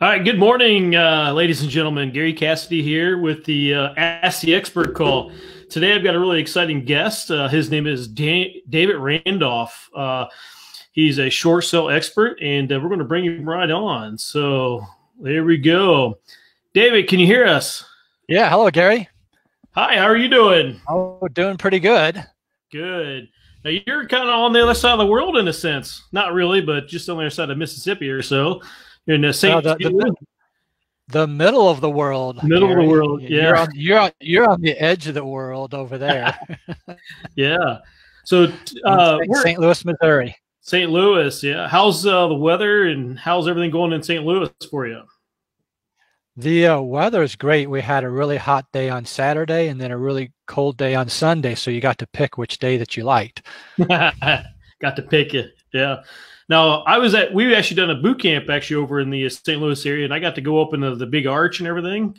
All right, good morning, ladies and gentlemen. Gary Cassady here with the Ask the Expert call. Today I've got a really exciting guest. His name is David Randolph. He's a short sale expert, and we're going to bring him right on. So there we go. David, can you hear us? Yeah, hello, Gary. Hi, how are you doing? Oh, doing pretty good. Good. Now, you're kind of on the other side of the world in a sense. Not really, but just on the other side of Mississippi or so. You're in the The middle of the world, middle of the Gary. world. Yeah. You're on the edge of the world over there. Yeah. So we're St. Louis, Missouri. St. Louis, yeah. How's the weather and how's everything going in St. Louis for you? The weather is great. We had a really hot day on Saturday and then a really cold day on Sunday, so you got to pick which day that you liked. Got to pick it, yeah. Now, we actually done a boot camp actually over in the St. Louis area, and I got to go up into the big arch and everything.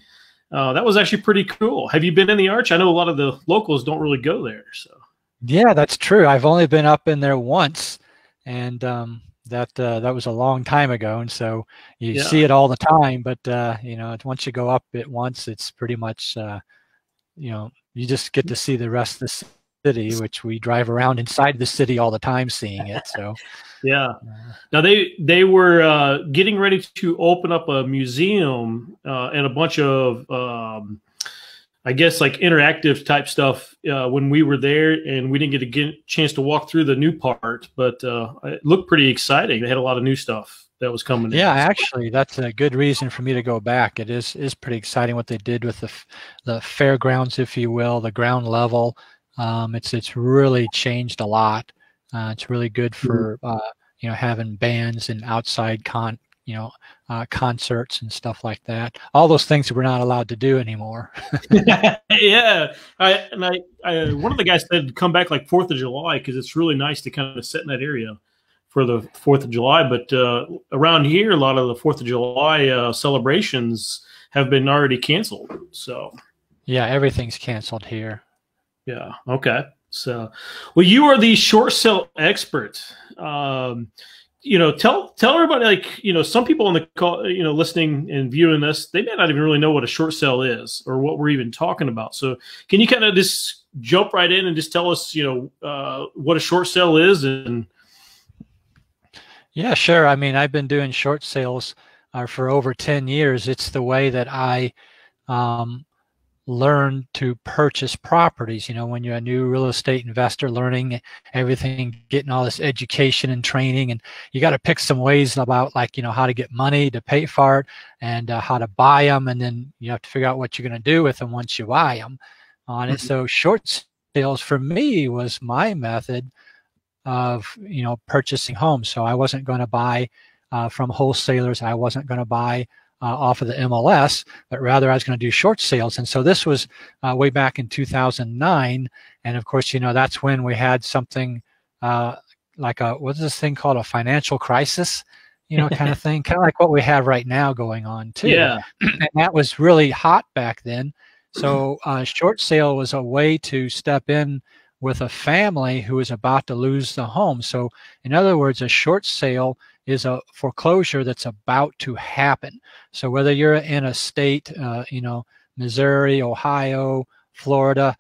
That was actually pretty cool. Have you been in the arch? I know a lot of the locals don't really go there. So yeah, that's true. I've only been up in there once, and that was a long time ago, and so you see it all the time. But once you go up it once, it's pretty much you just get to see the rest of the city, which we drive around inside the city all the time seeing it. So yeah. Now they were getting ready to open up a museum and a bunch of I guess like interactive type stuff when we were there, and we didn't get a chance to walk through the new part, but it looked pretty exciting. They had a lot of new stuff that was coming in. Yeah, actually, that's a good reason for me to go back. It is pretty exciting what they did with the fairgrounds, if you will, the ground level. It's really changed a lot. It's really good for having bands and outside concerts and stuff like that. All those things that we're not allowed to do anymore. Yeah, one of the guys said come back like 4th of July because it's really nice to kind of sit in that area for the 4th of July. But around here, a lot of the 4th of July celebrations have been already canceled. So yeah, everything's canceled here. Yeah. Okay. So, well, you are the short sale expert. Tell everybody, like, some people on the call, listening and viewing this, they may not even really know what a short sale is or what we're even talking about. So can you kind of just jump right in and just tell us, what a short sale is? And yeah, sure. I mean, I've been doing short sales for over 10 years. It's the way that I, learn to purchase properties. When you're a new real estate investor, learning everything, getting all this education and training, and you got to pick some ways about, like, how to get money to pay for it and how to buy them, and then you have to figure out what you're going to do with them once you buy them on it. So short sales for me was my method of purchasing homes. So I wasn't going to buy from wholesalers. I wasn't going to buy off of the MLS, but rather I was going to do short sales. And so this was way back in 2009. And of course, that's when we had something like what's this thing called, a financial crisis, kind of thing, kind of like what we have right now going on too. Yeah. And that was really hot back then. So short sale was a way to step in with a family who was about to lose the home. So in other words, a short sale is a foreclosure that's about to happen. So whether you're in a state, Missouri, Ohio, Florida,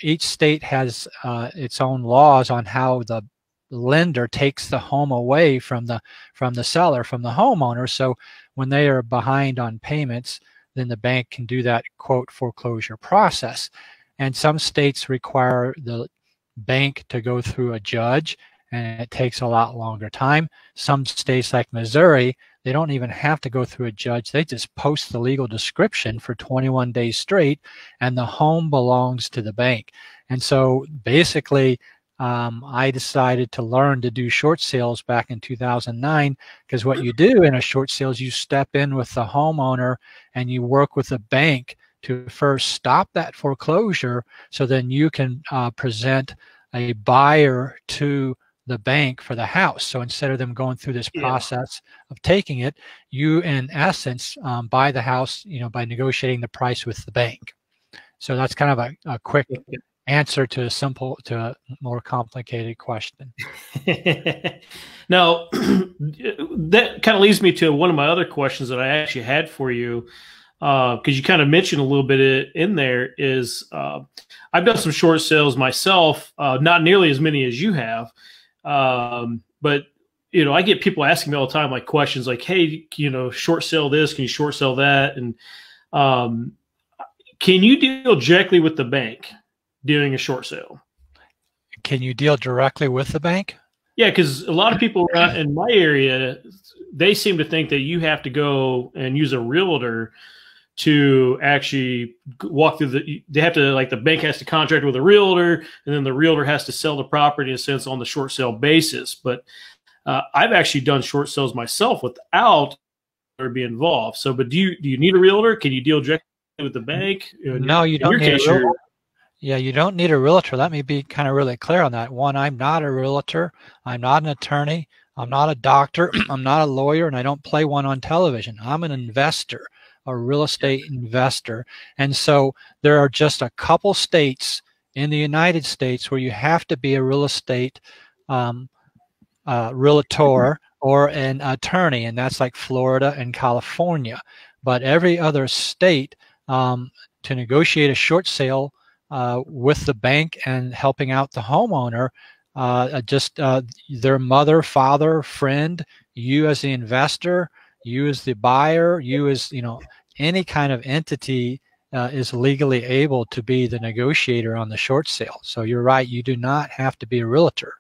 each state has its own laws on how the lender takes the home away from the seller, from the homeowner. So when they are behind on payments, then the bank can do that, quote, foreclosure process. And some states require the bank to go through a judge, and it takes a lot longer time. Some states like Missouri, they don't even have to go through a judge. They just post the legal description for 21 days straight, and the home belongs to the bank. And so basically, I decided to learn to do short sales back in 2009, because what you do in a short sale is you step in with the homeowner and you work with the bank to first stop that foreclosure, so then you can present a buyer to the bank for the house. So instead of them going through this process of taking it, you in essence buy the house, by negotiating the price with the bank. So that's kind of a quick answer to a more complicated question. Now, that kind of leads me to one of my other questions that I actually had for you, because you kind of mentioned a little bit in there is I've done some short sales myself, not nearly as many as you have, but I get people asking me all the time, like questions like, "Hey, short sell this? Can you short sell that?" And can you deal directly with the bank doing a short sale? Can you deal directly with the bank? Yeah, because a lot of people in my area, they seem to think that you have to go and use a realtor to actually walk through they have to, like, the bank has to contract with a realtor, and then the realtor has to sell the property in a sense on the short sale basis. But I've actually done short sales myself without or be involved. So, but do you need a realtor? Can you deal directly with the bank? No, you don't need a realtor. Yeah, you don't need a realtor. Let me be kind of really clear on that. One, I'm not a realtor. I'm not an attorney. I'm not a doctor. I'm not a lawyer, and I don't play one on television. I'm an investor, a real estate investor. And so there are just a couple states in the United States where you have to be a real estate realtor or an attorney, and that's like Florida and California. But every other state, to negotiate a short sale with the bank and helping out the homeowner, their mother, father, friend, you as the investor, you as the buyer, you as, any kind of entity is legally able to be the negotiator on the short sale. So you're right, you do not have to be a realtor.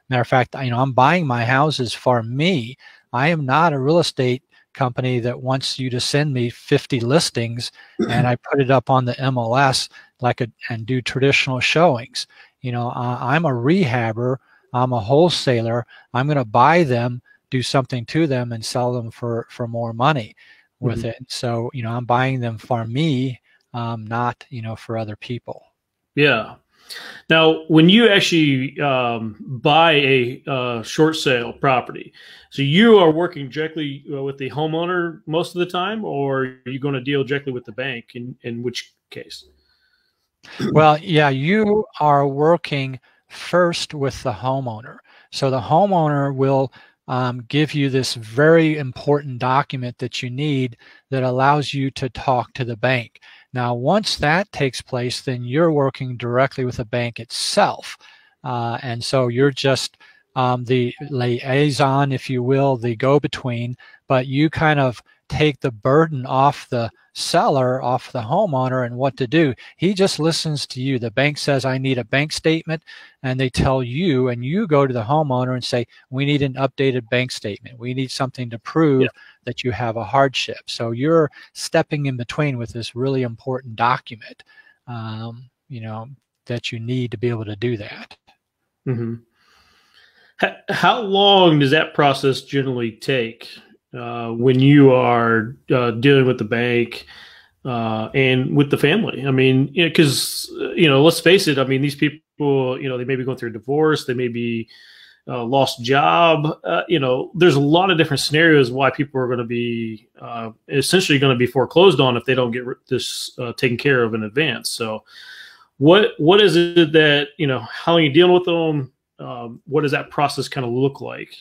Matter of fact, I'm buying my houses for me. I am not a real estate company that wants you to send me 50 listings and I put it up on the MLS and do traditional showings. I'm a rehabber. I'm a wholesaler. I'm going to buy them, do something to them, and sell them for more money with it. So, I'm buying them for me, not, for other people. Yeah. Now, when you actually buy a short sale property, so you are working directly with the homeowner most of the time, or are you going to deal directly with the bank? In which case? Well, yeah, you are working first with the homeowner. So the homeowner will give you this very important document that you need that allows you to talk to the bank. Now, once that takes place, then you're working directly with the bank itself. And so you're just the liaison, if you will, the go-between, but you kind of take the burden off the seller, off the homeowner, and what to do. He just listens to you. The bank says, I need a bank statement, and they tell you, and you go to the homeowner and say, we need an updated bank statement. We need something to prove that you have a hardship. So you're stepping in between with this really important document, that you need to be able to do that. How long does that process generally take when you are dealing with the bank and with the family? I mean, because let's face it. I mean, these people, they may be going through a divorce. They may be lost job. There's a lot of different scenarios why people are going to be essentially going to be foreclosed on if they don't get this taken care of in advance. So, what is it that how are you dealing with them? What does that process kind of look like?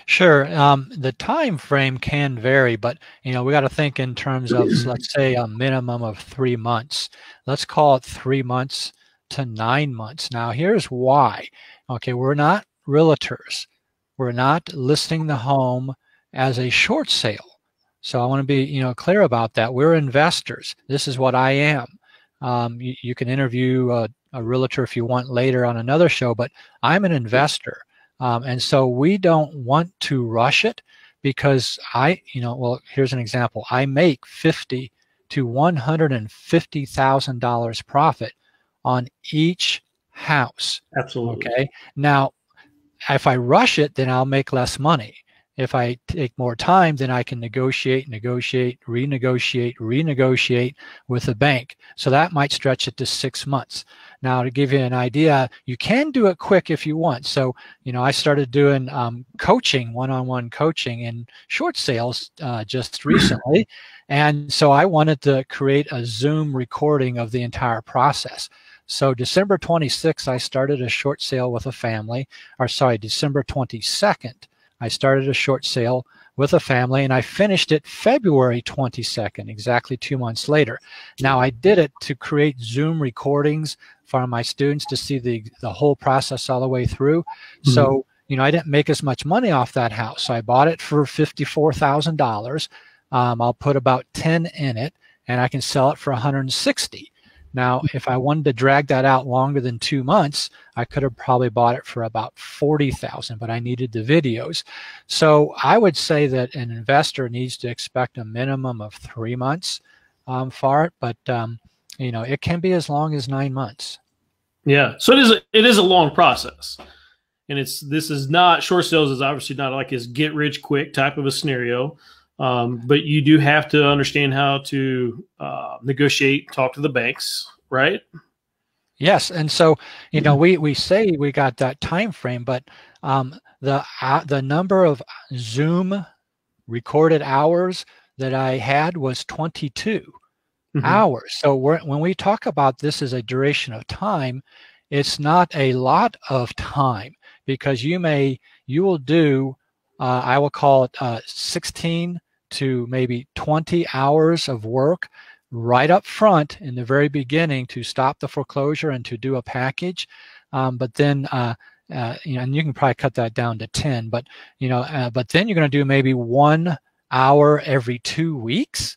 Sure. The time frame can vary, but we got to think in terms of, let's say, a minimum of 3 months. Let's call it 3 months to 9 months. Now, here's why. Okay, we're not realtors. We're not listing the home as a short sale. So I want to be clear about that. We're investors. This is what I am. You can interview a realtor if you want later on another show, but I'm an investor. And so we don't want to rush it because well, here's an example. I make $50,000 to $150,000 profit on each house. Absolutely. Okay. Now, if I rush it, then I'll make less money. If I take more time, then I can negotiate, renegotiate with the bank. So that might stretch it to 6 months. Now, to give you an idea, you can do it quick if you want. So, I started doing coaching, one-on-one coaching in short sales just recently. And so I wanted to create a Zoom recording of the entire process. So December 26th, I started a short sale with a family, or sorry, December 22nd, I started a short sale with a family, and I finished it February 22nd, exactly 2 months later. Now, I did it to create Zoom recordings for my students to see the whole process all the way through. Mm-hmm. So, you know, I didn't make as much money off that house. So I bought it for $54,000. I'll put about 10 in it, and I can sell it for 160. Now, if I wanted to drag that out longer than 2 months, I could have probably bought it for about 40,000, but I needed the videos. So I would say that an investor needs to expect a minimum of 3 months for it, but you know, it can be as long as 9 months. Yeah. So it is a long process. And this is not, short sales is obviously not like this get rich quick type of a scenario. But you do have to understand how to negotiate, talk to the banks, right? Yes, and so you know we say we got that time frame, but the number of Zoom recorded hours that I had was 22 hours. So when we talk about this as a duration of time, it's not a lot of time, because you will do I will call it 16 to maybe 20 hours of work right up front in the very beginning to stop the foreclosure and to do a package. But then, you know, and you can probably cut that down to 10, but, you know, but then you're going to do maybe 1 hour every 2 weeks,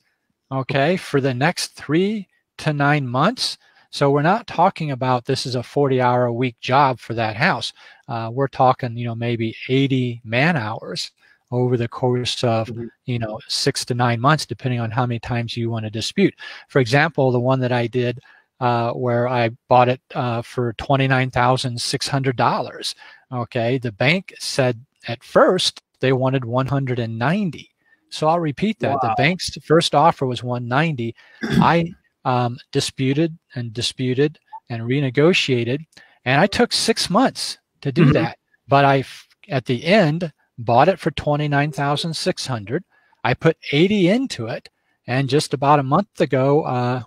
okay, for the next 3 to 9 months. So we're not talking about this is a 40-hour-a-week job for that house. We're talking, you know, maybe 80 man hours over the course of, you know, 6 to 9 months, depending on how many times you want to dispute. For example, the one that I did where I bought it for $29,600. Okay, the bank said at first they wanted 190. So I'll repeat that. Wow. The bank's first offer was 190. I disputed and renegotiated, and I took 6 months to do that. But I, at the end, bought it for $29,600. I put 80 into it, and just about a month ago,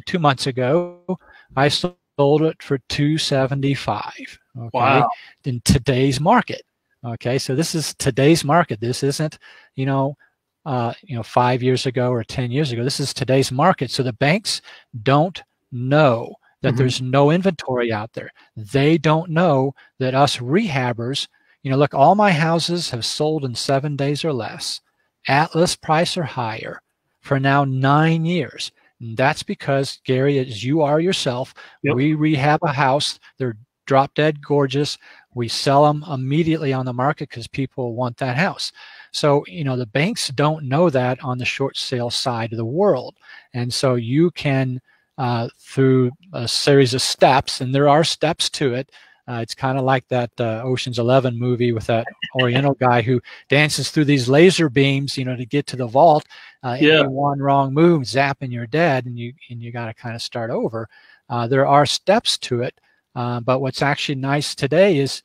2 months ago, I sold it for $275. Okay, wow. In today's market. Okay, so this is today's market. This isn't, you know, 5 years ago or 10 years ago. This is today's market. So the banks don't know that there's no inventory out there. They don't know that us rehabbers, you know, look, all my houses have sold in 7 days or less, at list price or higher, for now 9 years. And that's because, Gary, as you are yourself, we rehab a house. They're drop dead gorgeous. We sell them immediately on the market because people want that house. So, you know, the banks don't know that on the short sale side of the world. And so you can, through a series of steps, and there are steps to it, it's kind of like that Ocean's 11 movie with that Oriental guy who dances through these laser beams, you know, to get to the vault. Any one wrong move, zapping, you're dead, and you got to kind of start over. There are steps to it, but what's actually nice today is,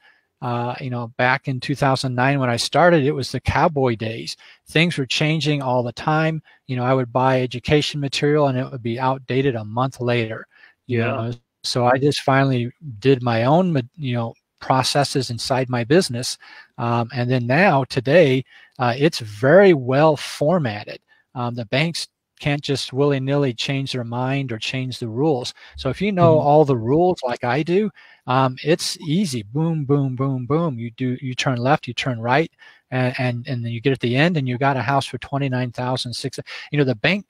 you know, back in 2009 when I started, it was the cowboy days. Things were changing all the time. You know, I would buy education material and it would be outdated a month later. You know? So I just finally did my own, you know, processes inside my business. And then now, today, it's very well formatted. The banks can't just willy-nilly change their mind or change the rules. So if you know all the rules like I do, it's easy. Boom, boom, boom, boom. You turn left, you turn right, and then you get at the end and you got a house for $29,600. You know, the bank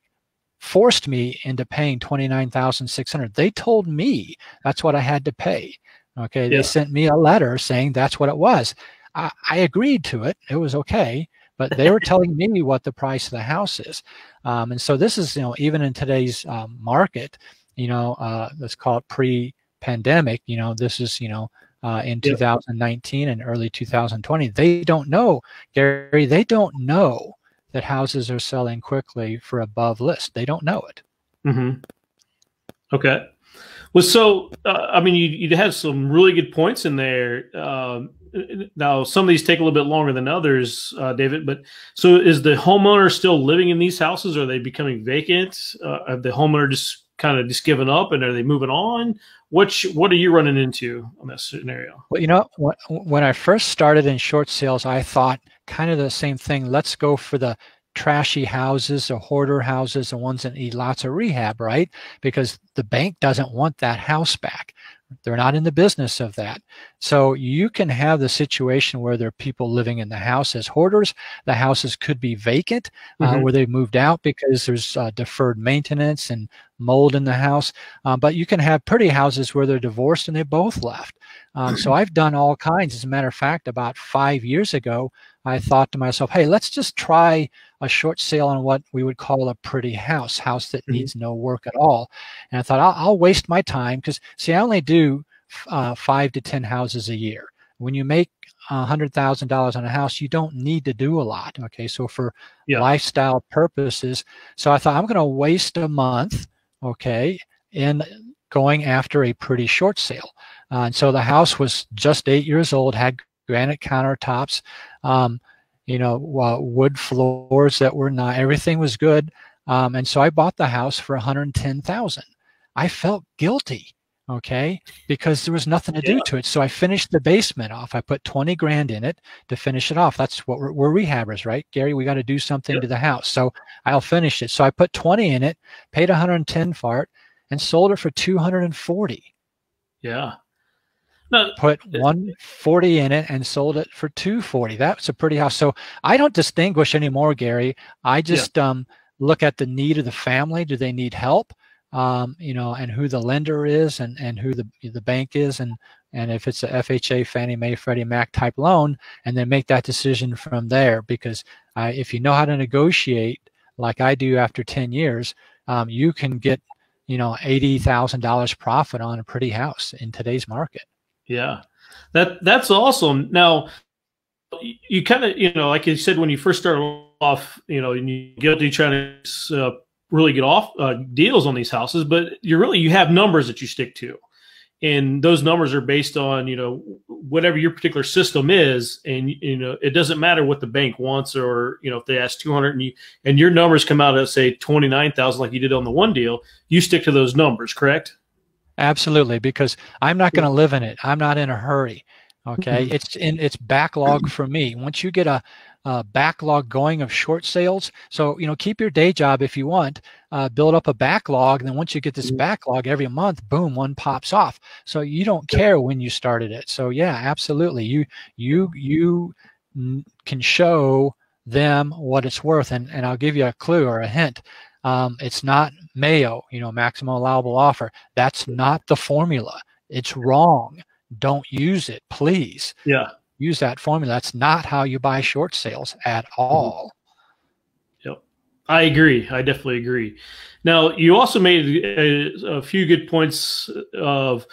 forced me into paying $29,600. They told me that's what I had to pay. Okay, they sent me a letter saying that's what it was. I agreed to it. It was okay, but they were telling me what the price of the house is. And so this is, you know, even in today's market, you know, let's call it pre-pandemic, you know, this is, you know, in 2019 and early 2020, they don't know, Gary, they don't know that houses are selling quickly for above list. They don't know it. Okay. Well, so, I mean, you had some really good points in there. Now, some of these take a little bit longer than others, David, but so is the homeowner still living in these houses? Or are they becoming vacant? Have the homeowner just kind of just giving up, and are they moving on? What are you running into on that scenario? Well, you know, when I first started in short sales, I thought kind of the same thing. Let's go for the trashy houses, the hoarder houses, the ones that need lots of rehab, right? Because the bank doesn't want that house back. They're not in the business of that. So you can have the situation where there are people living in the house as hoarders. The houses could be vacant, where they moved out because there's deferred maintenance and mold in the house. But you can have pretty houses where they're divorced and they both left. So I've done all kinds. As a matter of fact, about 5 years ago, I thought to myself, hey, let's just try a short sale on what we would call a pretty house that needs no work at all. And I thought, I'll waste my time because, see, I only do 5 to 10 houses a year. When you make $100,000 on a house, you don't need to do a lot. Okay, so for lifestyle purposes, so I thought I'm going to waste a month, okay, in going after a pretty short sale. And so the house was just 8 years old, had granite countertops, wood floors that were not, everything was good. And so I bought the house for $110,000. I felt guilty, okay, because there was nothing to do to it. So I finished the basement off. I put 20 grand in it to finish it off. That's what we're rehabbers, right, Gary? We got to do something to the house. So I'll finish it. So I put 20 in it, paid 110 for it, and sold it for 240. Yeah. Put 140 in it and sold it for 240. That's a pretty house. So I don't distinguish anymore, Gary. I just look at the need of the family. Do they need help? And who the lender is and who the bank is, and if it's a FHA, Fannie Mae, Freddie Mac type loan, and then make that decision from there. Because if you know how to negotiate, like I do after 10 years, you can get $80,000 profit on a pretty house in today's market. Yeah, that's awesome. Now, you kind of, like you said, when you first started off, and you guilty trying to really get off deals on these houses, but you have numbers that you stick to, and those numbers are based on whatever your particular system is, and it doesn't matter what the bank wants, or if they ask 200 and your numbers come out at say 29,000 like you did on the one deal, you stick to those numbers, correct? Absolutely, because I'm not going to live in it. I'm not in a hurry. Okay, it's backlog for me. Once you get a backlog going of short sales, so keep your day job if you want, build up a backlog, and then once you get this backlog every month, boom, one pops off. So you don't care when you started it. So yeah, absolutely, you can show them what it's worth, and I'll give you a clue or a hint. It's not Mayo, maximum allowable offer. That's not the formula. It's wrong. Don't use it, please. Yeah. Use that formula. That's not how you buy short sales at all. Yep. I agree. I definitely agree. Now, you also made a few good points of,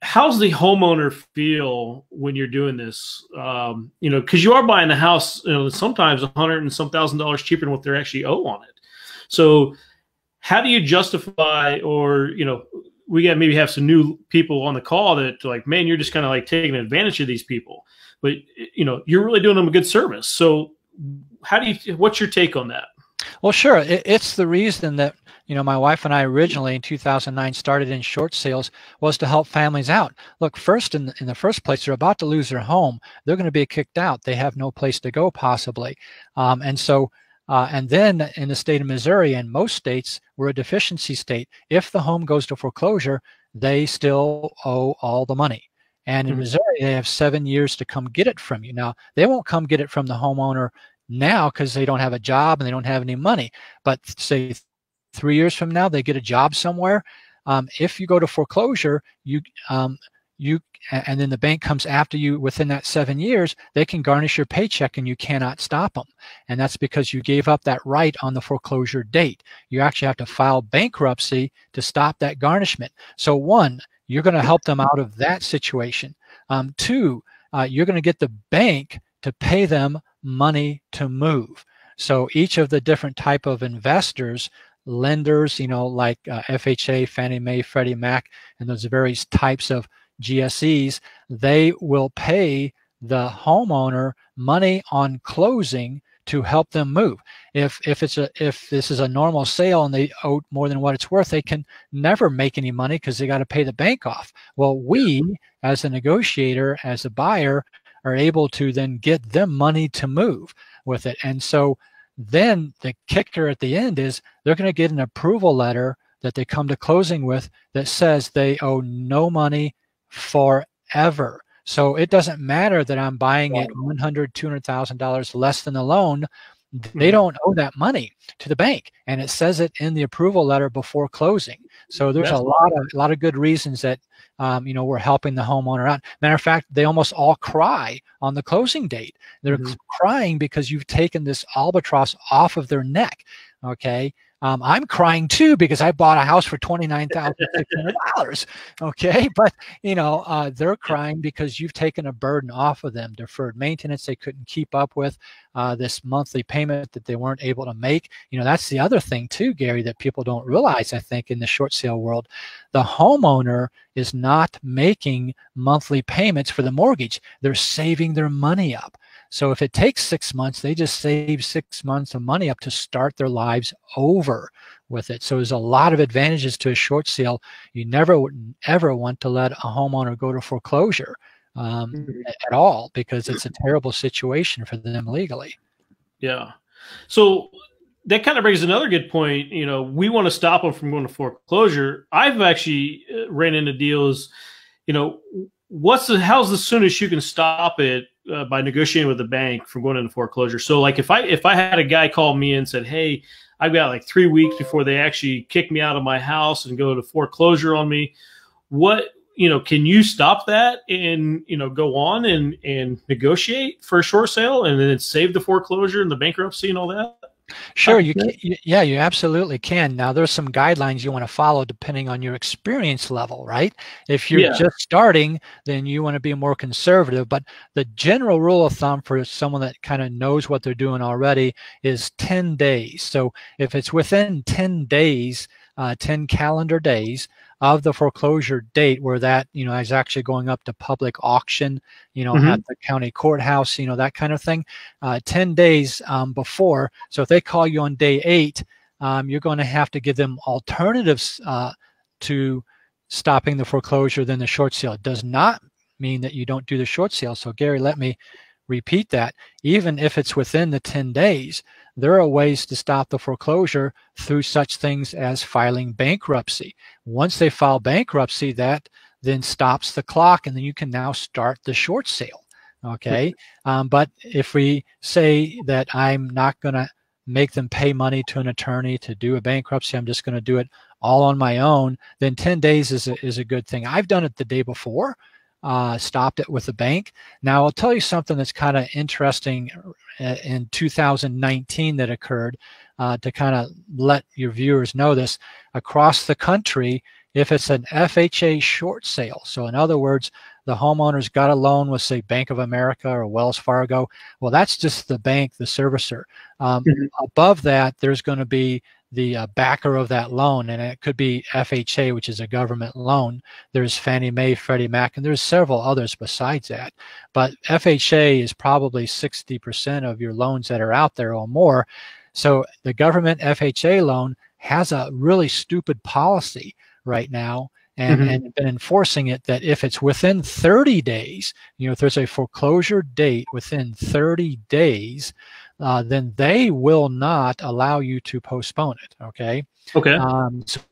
how's the homeowner feel when you're doing this? Because you are buying a house, sometimes $100 and some $1,000 cheaper than what they actually owe on it. So how do you justify, or, we got maybe have some new people on the call that like, man, you're just kind of like taking advantage of these people, but you're really doing them a good service. So what's your take on that? Well, sure. It's the reason that, my wife and I originally in 2009 started in short sales, was to help families out. Look, first, in the first place, they're about to lose their home. They're going to be kicked out. They have no place to go possibly. And then in the state of Missouri and most states, we're a deficiency state. If the home goes to foreclosure, they still owe all the money. And in Missouri, they have 7 years to come get it from you. Now, they won't come get it from the homeowner now because they don't have a job and they don't have any money. But say 3 years from now, they get a job somewhere. If you go to foreclosure, and then the bank comes after you within that 7 years, they can garnish your paycheck and you cannot stop them. And that's because you gave up that right on the foreclosure date. You actually have to file bankruptcy to stop that garnishment. So one, you're going to help them out of that situation. Two, you're going to get the bank to pay them money to move. So each of the different type of investors, lenders, like FHA, Fannie Mae, Freddie Mac, and those various types of GSEs, they will pay the homeowner money on closing to help them move. If this is a normal sale and they owe more than what it's worth, they can never make any money because they got to pay the bank off. Well, we, as a negotiator, as a buyer, are able to then get them money to move with it. And so then the kicker at the end is they're going to get an approval letter that they come to closing with that says they owe no money forever. So it doesn't matter that I'm buying it $100,000, $200,000 less than the loan. They don't owe that money to the bank, and it says it in the approval letter before closing. So there's a lot of good reasons that we're helping the homeowner out. Matter of fact, they almost all cry on the closing date. They're crying because you've taken this albatross off of their neck. Okay. I'm crying too because I bought a house for $29,600. Okay, but they're crying because you've taken a burden off of them. Deferred maintenance they couldn't keep up with, this monthly payment that they weren't able to make. That's the other thing too, Gary, that people don't realize. I think in the short sale world, the homeowner is not making monthly payments for the mortgage. They're saving their money up. So if it takes 6 months, they just save 6 months of money up to start their lives over with it. So there's a lot of advantages to a short sale. You never would ever want to let a homeowner go to foreclosure at all, because it's a terrible situation for them legally. Yeah. So that kind of brings another good point. We want to stop them from going to foreclosure. I've actually ran into deals, how's the soonest you can stop it by negotiating with the bank from going into foreclosure? So like if I had a guy call me and said, hey, I've got like 3 weeks before they actually kick me out of my house and go to foreclosure on me, can you stop that and, go on and negotiate for a short sale and then save the foreclosure and the bankruptcy and all that? Sure, you can. Yeah, you absolutely can. Now, there's some guidelines you want to follow depending on your experience level, right? If you're just starting, then you want to be more conservative. But the general rule of thumb for someone that kind of knows what they're doing already is 10 days. So if it's within 10 days, 10 calendar days of the foreclosure date where that, is actually going up to public auction, at the county courthouse, that kind of thing, 10 days before. So if they call you on day 8, you're going to have to give them alternatives to stopping the foreclosure than the short sale. It does not mean that you don't do the short sale. So Gary, let me repeat that. Even if it's within the 10 days, there are ways to stop the foreclosure through such things as filing bankruptcy. Once they file bankruptcy, that then stops the clock, and then you can now start the short sale. Okay. But if we say that I'm not going to make them pay money to an attorney to do a bankruptcy, I'm just going to do it all on my own, then 10 days is a good thing. I've done it the day before. Stopped it with the bank. Now, I'll tell you something that's kind of interesting in 2019 that occurred to kind of let your viewers know this. Across the country, if it's an FHA short sale, so in other words, the homeowner's got a loan with, say, Bank of America or Wells Fargo, well, that's just the bank, the servicer. Above that, there's going to be the backer of that loan, and it could be FHA, which is a government loan. There's Fannie Mae, Freddie Mac, and there's several others besides that. But FHA is probably 60% of your loans that are out there or more. So the government FHA loan has a really stupid policy right now, and been enforcing it, that if it's within 30 days, if there's a foreclosure date within 30 days, then they will not allow you to postpone it. Okay. Okay.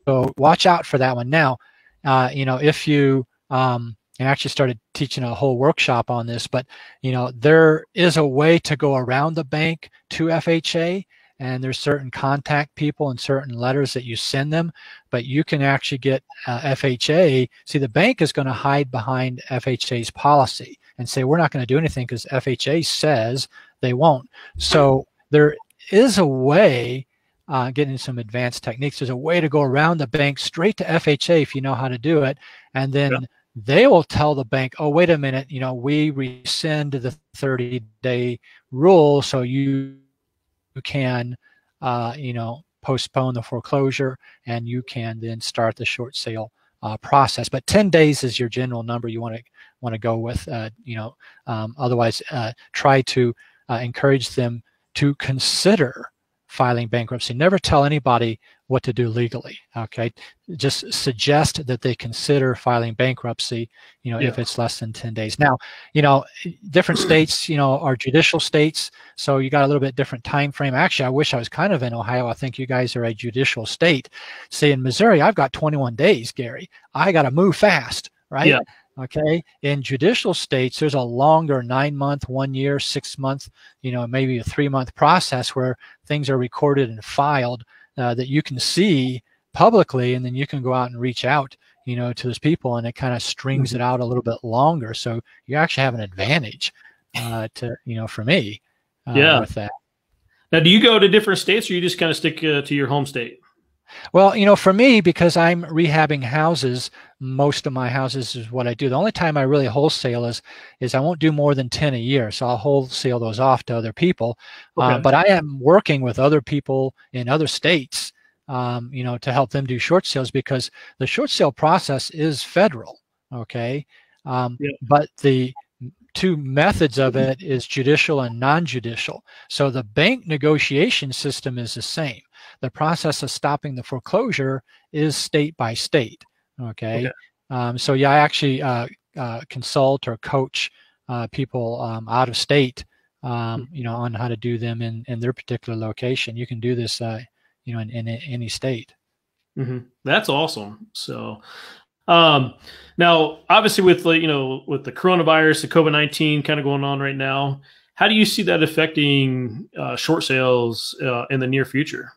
So watch out for that one. Now, if you, and actually started teaching a whole workshop on this, but there is a way to go around the bank to FHA, and there's certain contact people and certain letters that you send them, but you can actually get FHA. See, the bank is going to hide behind FHA's policy and say, we're not going to do anything because FHA says they won't. So there is a way, getting some advanced techniques, there's a way to go around the bank straight to FHA if you know how to do it. And then they will tell the bank, oh, wait a minute, we rescind the 30-day rule, so you can, postpone the foreclosure, and you can then start the short sale process. But 10 days is your general number you want to go with. Otherwise, try to encourage them to consider filing bankruptcy. Never tell anybody what to do legally, okay? Just suggest that they consider filing bankruptcy, if it's less than 10 days. Now, different states, are judicial states, so you got a little bit different time frame. Actually, I wish I was kind of in Ohio. I think you guys are a judicial state. Say in Missouri, I've got 21 days, Gary. I got to move fast, right? Yeah. Okay. In judicial states, there's a longer 9-month, 1 year, 6-month, maybe a 3-month process where things are recorded and filed that you can see publicly, and then you can go out and reach out, to those people, and it kind of strings it out a little bit longer. So you actually have an advantage for me with that. Now, do you go to different states, or you just kind of stick to your home state? Well, for me, because I'm rehabbing houses, most of my houses is what I do. The only time I really wholesale is I won't do more than 10 a year. So I'll wholesale those off to other people. Okay. But I am working with other people in other states, to help them do short sales, because the short sale process is federal. Okay. But the two methods of it is judicial and non-judicial. So the bank negotiation system is the same. The process of stopping the foreclosure is state by state. Okay. So yeah, I actually consult or coach people out of state, on how to do them in their particular location. You can do this, in any state. That's awesome. So, now obviously with with the coronavirus, the COVID-19 kind of going on right now, how do you see that affecting short sales in the near future?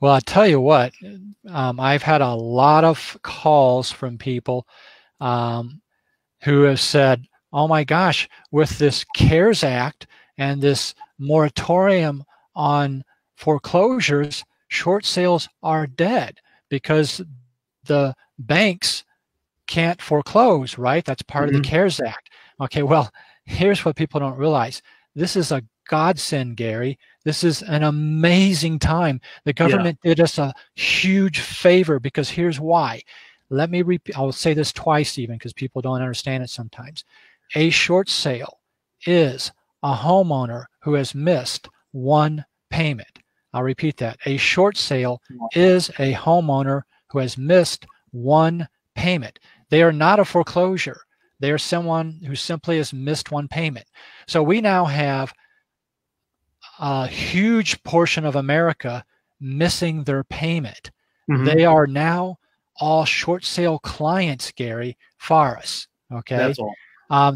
Well, I'll tell you what, I've had a lot of calls from people who have said, oh my gosh, with this CARES Act and this moratorium on foreclosures, short sales are dead because the banks can't foreclose, right? That's part of the CARES Act. Okay, well, here's what people don't realize. This is a godsend, Gary. This is an amazing time. The government did us a huge favor, because here's why. Let me repeat. I'll say this twice even, because people don't understand it sometimes. A short sale is a homeowner who has missed one payment. I'll repeat that. A short sale is a homeowner who has missed one payment. They are not a foreclosure. They are someone who simply has missed one payment. So we now have a huge portion of America missing their payment. They are now all short sale clients, Gary, for us. Okay. That's all.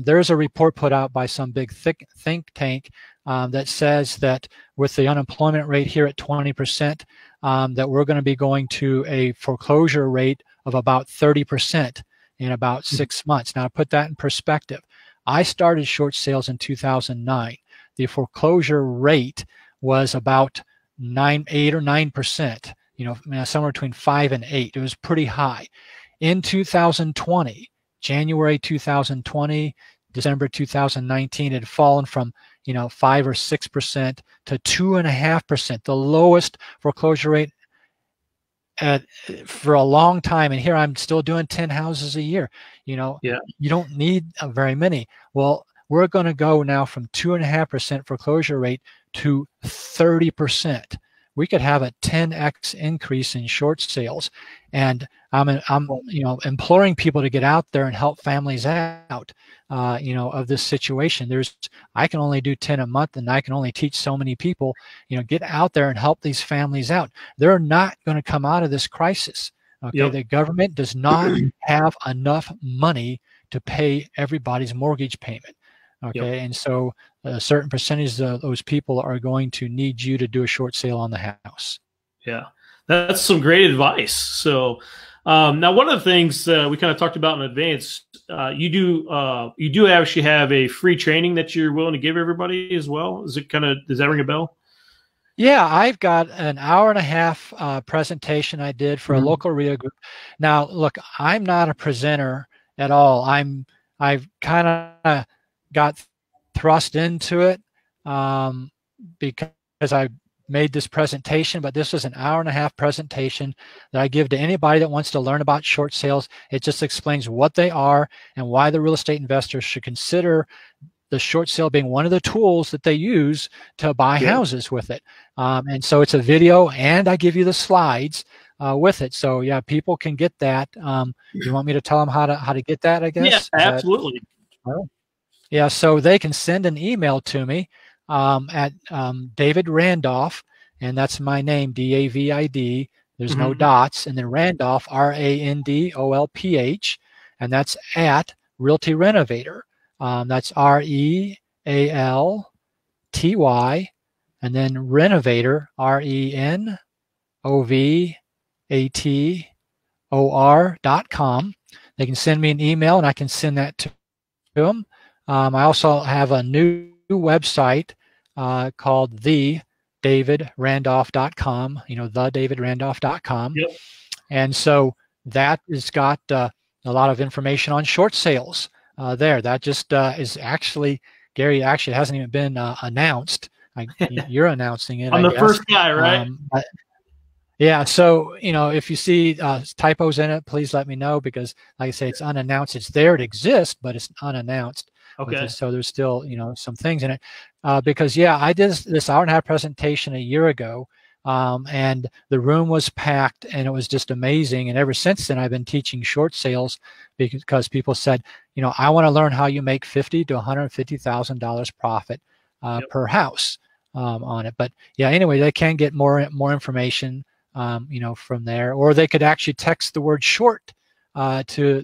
There's a report put out by some big think tank that says that with the unemployment rate here at 20%, that we're going to be going to a foreclosure rate of about 30% in about 6 months. Now, to put that in perspective, I started short sales in 2009. The foreclosure rate was about 8 or 9%, somewhere between 5 and 8. It was pretty high. In 2020, January 2020, December 2019, it had fallen from 5 or 6% to 2.5%, the lowest foreclosure rate for a long time. And here I'm still doing 10 houses a year. You don't need very many. Well, we're going to go now from 2.5% foreclosure rate to 30%. We could have a 10x increase in short sales. And I'm imploring people to get out there and help families out, of this situation. I can only do 10 a month, and I can only teach so many people. Get out there and help these families out. They're not going to come out of this crisis. Okay, the government does not have enough money to pay everybody's mortgage payment. Okay, and so a certain percentage of those people are going to need you to do a short sale on the house. Yeah, that's some great advice. So now, one of the things we kind of talked about in advance, you do actually have a free training that you're willing to give everybody as well. Does that ring a bell? Yeah, I've got an 1.5-hour presentation I did for a local REIA group. Now, look, I'm not a presenter at all. I've kind of got thrust into it because I made this presentation, but this was an 1.5-hour presentation that I give to anybody that wants to learn about short sales. It just explains what they are and why the real estate investors should consider the short sale being one of the tools that they use to buy houses with it. And so it's a video, and I give you the slides with it. So yeah, people can get that. You want me to tell them how to get that, I guess? Yeah, absolutely. Yeah, so they can send an email to me at David Randolph, and that's my name, David. There's no dots, and then Randolph, Randolph, and that's at Realty Renovator. That's Realty, and then Renovator, Renovator.com. They can send me an email, and I can send that to them. I also have a new website called thedavidrandolph.com, thedavidrandolph.com. Yep. And so that has got a lot of information on short sales there. That just is actually, Gary, actually hasn't even been announced. You're announcing it. I'm the first guy, right? Yeah, so if you see typos in it, please let me know, because like I say, it's unannounced. It's there, it exists, but it's unannounced. Okay. So there's still some things in it because I did this hour-and-a-half presentation a year ago, and the room was packed, and it was just amazing. And ever since then, I've been teaching short sales because people said, I want to learn how you make $50,000 to $150,000 profit per house on it. But yeah, anyway, they can get more information from there, or they could actually text the word short to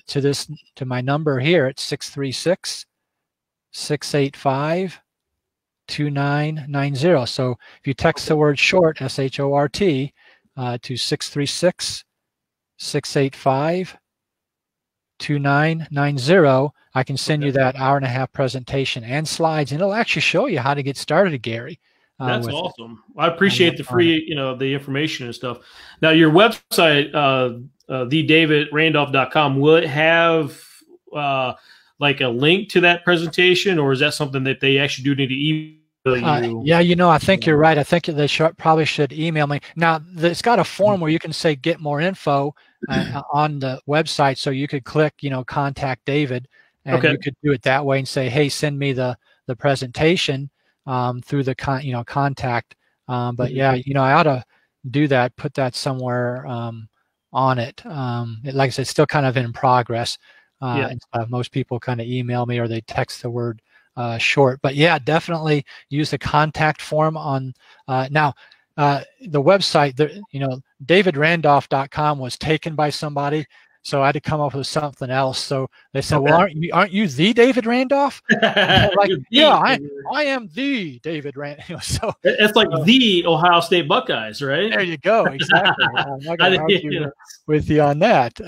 my number here at 636-685-2990. So if you text the word short, SHORT, to 636-685-2990, I can send you that hour-and-a-half presentation and slides, and it'll actually show you how to get started, Gary. That's awesome. I appreciate the free, the information and stuff. Now, your website, thedavidrandolph.com, will it have like a link to that presentation, or is that something that they actually do need to email you? Yeah, I think you're right. I think they probably should email me. Now, it's got a form where you can say get more info on the website, so you could click, contact David, and you could do it that way and say, hey, send me the presentation through the contact. But yeah, I ought to do that, put that somewhere on it. Like I said, it's still kind of in progress. Most people kind of email me, or they text the word short. But yeah, definitely use the contact form on now. The website, davidrandolph.com was taken by somebody, so I had to come up with something else. So they said, well, aren't you the David Randolph? Like, yeah, I am the David Randolph. So it's like the Ohio State Buckeyes, right? There you go. Exactly. I'm not going to argue with you on that.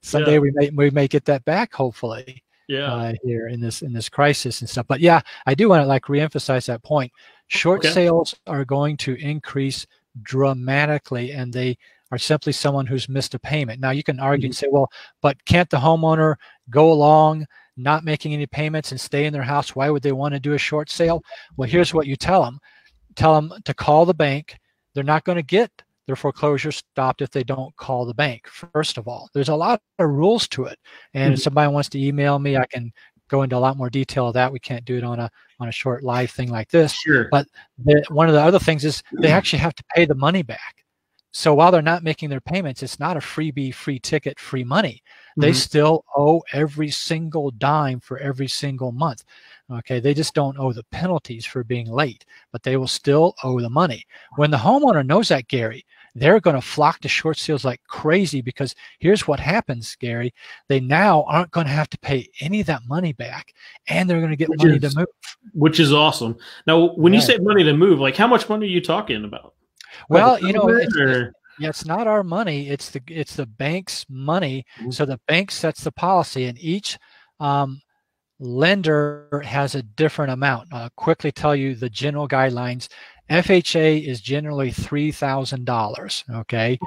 Someday we may get that back, hopefully. Here in this crisis and stuff. But yeah, I do want to reemphasize that point. Short sales are going to increase dramatically, and they are simply someone who's missed a payment. Now you can argue and say, well, but can't the homeowner go along not making any payments and stay in their house? Why would they want to do a short sale? Well, here's what you tell them. Tell them to call the bank. They're not going to get their foreclosure stopped if they don't call the bank. First of all, there's a lot of rules to it. And if somebody wants to email me, I can go into a lot more detail of that. We can't do it on a short live thing like this. Sure. But one of the other things is they actually have to pay the money back. So while they're not making their payments, it's not a freebie, free ticket, free money. They still owe every single dime for every single month. Okay, they just don't owe the penalties for being late, but they will still owe the money. When the homeowner knows that, Gary, they're going to flock to short sales like crazy, because here's what happens, Gary. They now aren't going to have to pay any of that money back, and they're going to get money to move. Which is awesome. Now, when you say money to move, like how much money are you talking about? Well, it's not our money. It's the bank's money. So the bank sets the policy, and each lender has a different amount. I'll quickly tell you the general guidelines. FHA is generally $3,000. Okay.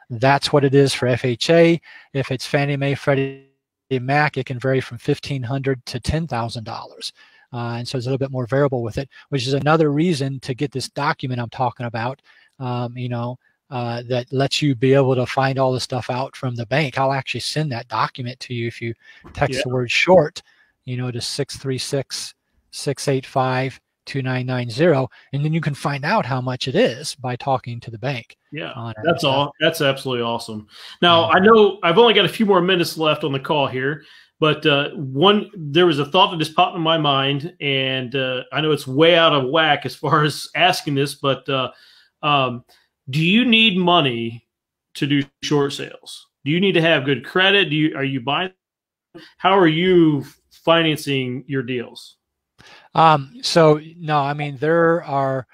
That's what it is for FHA. If it's Fannie Mae, Freddie Mac, it can vary from $1,500 to $10,000. And so it's a little bit more variable with it, which is another reason to get this document I'm talking about, that lets you be able to find all the stuff out from the bank. I'll actually send that document to you if you text the word short, to 636 888-685-2990, and then you can find out how much it is by talking to the bank Yeah, on it and that's stuff. all. That's absolutely awesome. Now, Yeah. I know I've only got a few more minutes left on the call here, but there was a thought that just popped in my mind, and I know it's way out of whack as far as asking this, but um, do you need money to do short sales? Do you need to have good credit? Are you buying? How are you financing your deals? So no, I mean there are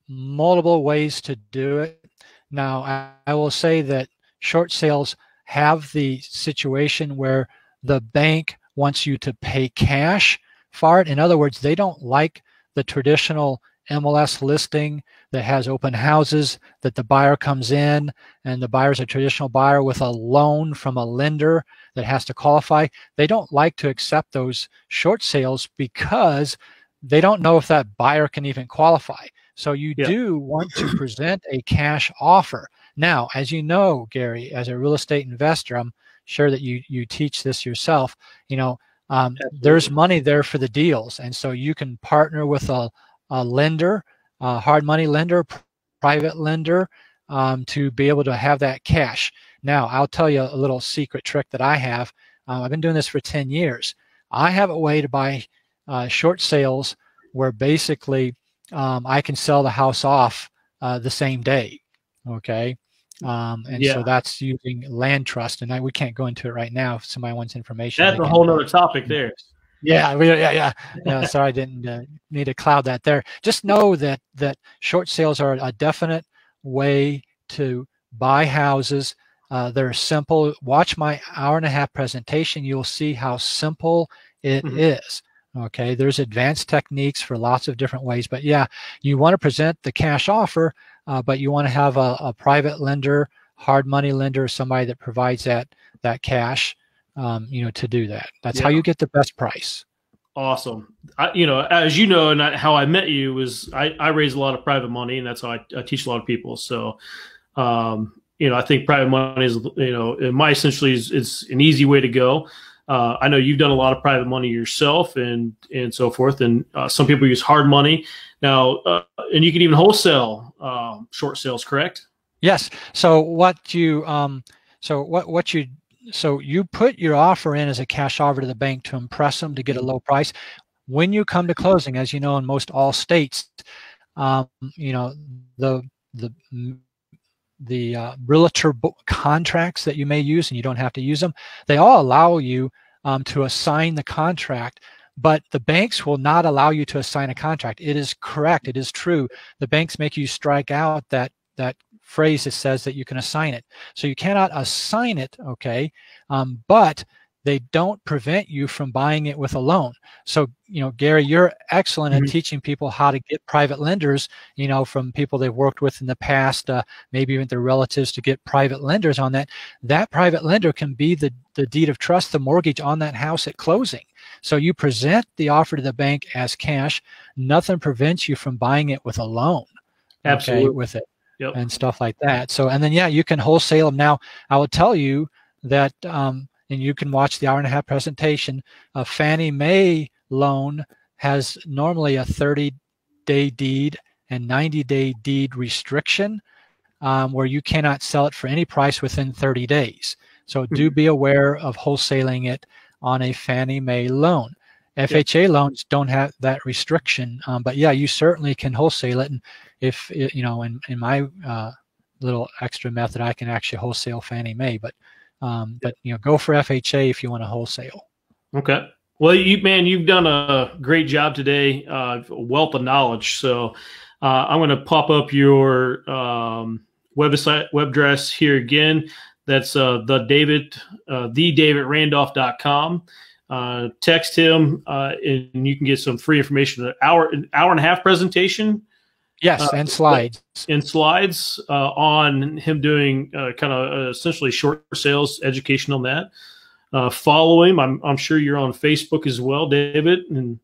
multiple ways to do it. Now, I will say that short sales have the situation where the bank wants you to pay cash for it. In other words, they don't like the traditional MLS listing that has open houses, that the buyer comes in and the buyer's a traditional buyer with a loan from a lender that has to qualify. They don't like to accept those short sales because they don't know if that buyer can even qualify. So you Yeah. do want to present a cash offer. Now, as you know, Gary, as a real estate investor, I'm sure that you teach this yourself. There's money there for the deals, and so you can partner with a lender, a hard money lender, private lender, to be able to have that cash. Now, I'll tell you a little secret trick that I have. I've been doing this for 10 years. I have a way to buy short sales where basically I can sell the house off the same day. Okay. So that's using land trust, and we can't go into it right now. If somebody wants information, That's they a can. whole nother topic there. Yeah. Sorry, I didn't need to cloud that there. Just know that short sales are a definite way to buy houses. They're simple. Watch my hour-and-a-half presentation. You'll see how simple it is. Okay, there's advanced techniques for lots of different ways, but yeah, you want to present the cash offer, but you want to have a private lender, hard money lender, somebody that provides that cash, to do that. That's how you get the best price. Awesome. As you know, and how I met you was I raise a lot of private money, and that's how I teach a lot of people. So, I think private money is, in my essentially is an easy way to go. I know you've done a lot of private money yourself and so forth, and some people use hard money now, and you can even wholesale short sales, correct? Yes. So you put your offer in as a cash offer to the bank to impress them to get a low price. When you come to closing, as you know, in most all states, the realtor contracts that you may use, and you don't have to use them, they all allow you to assign the contract, but the banks will not allow you to assign a contract. It is correct. It is true. The banks make you strike out that phrase that says that you can assign it. So you cannot assign it, okay? But they don't prevent you from buying it with a loan. So, Gary, you're excellent at teaching people how to get private lenders, from people they've worked with in the past, maybe even their relatives, to get private lenders on that. That private lender can be the deed of trust, the mortgage on that house at closing. So you present the offer to the bank as cash. Nothing prevents you from buying it with a loan. Absolutely. Okay, with it. Yep. And stuff like that. So, and then, you can wholesale them. Now, I will tell you that, and you can watch the hour-and-a-half presentation, a Fannie Mae loan has normally a 30-day deed and 90-day deed restriction, where you cannot sell it for any price within 30 days. So do be aware of wholesaling it on a Fannie Mae loan. FHA loans don't have that restriction, but yeah, you certainly can wholesale it. And if in my little extra method, I can actually wholesale Fannie Mae, but go for FHA if you want to wholesale. Okay. Well, you've done a great job today, wealth of knowledge. So I'm going to pop up your web address here again. That's thedavidrandolph.com. Text him, and you can get some free information. An hour and a half presentation. Yes, and slides. On him doing kind of essentially short sales education on that. Follow him. I'm sure you're on Facebook as well, David, and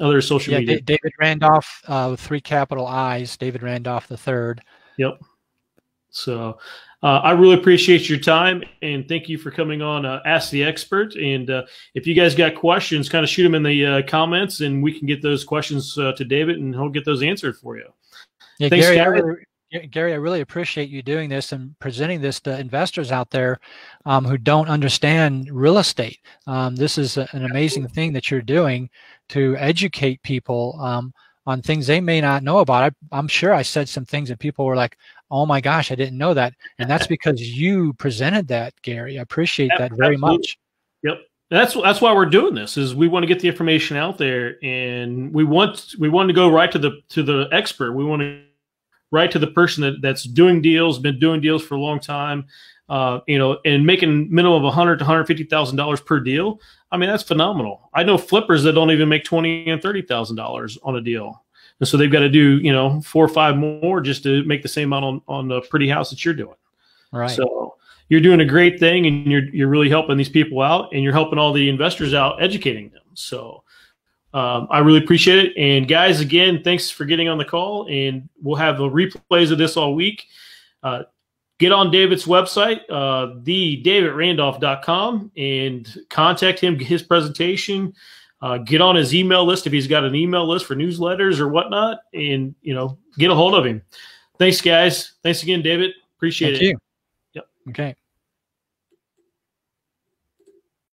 other social media. David Randolph with 3 capital I's. David Randolph III. Yep. So I really appreciate your time, and thank you for coming on Ask the Expert. And if you guys got questions, kind of shoot them in the comments, and we can get those questions to David, and he'll get those answered for you. Yeah, Thanks, guys. Gary, I really appreciate you doing this and presenting this to investors out there who don't understand real estate. This is an amazing thing that you're doing to educate people on things they may not know about. I'm sure I said some things that people were like, oh my gosh, I didn't know that. And that's because you presented that, Gary. I appreciate that very much. Yep. That's why we're doing this, is we want to get the information out there, and we want to go right to the expert. We want to right to the person that's doing deals, been doing deals for a long time, and making minimum of $100,000 to $150,000 per deal. I mean, that's phenomenal. I know flippers that don't even make $20,000 and $30,000 on a deal, and so they've got to do 4 or 5 more just to make the same amount on the pretty house that you're doing. Right. So you're doing a great thing, and you're really helping these people out, and you're helping all the investors out, educating them. So I really appreciate it. And guys, again, thanks for getting on the call, and we'll have the replays of this all week. Get on David's website, thedavidrandolph.com, and contact him, get his presentation. Get on his email list if he's got an email list for newsletters or whatnot, and get a hold of him. Thanks, guys. Thanks again, David. Appreciate it. Thank you. Yep. Okay.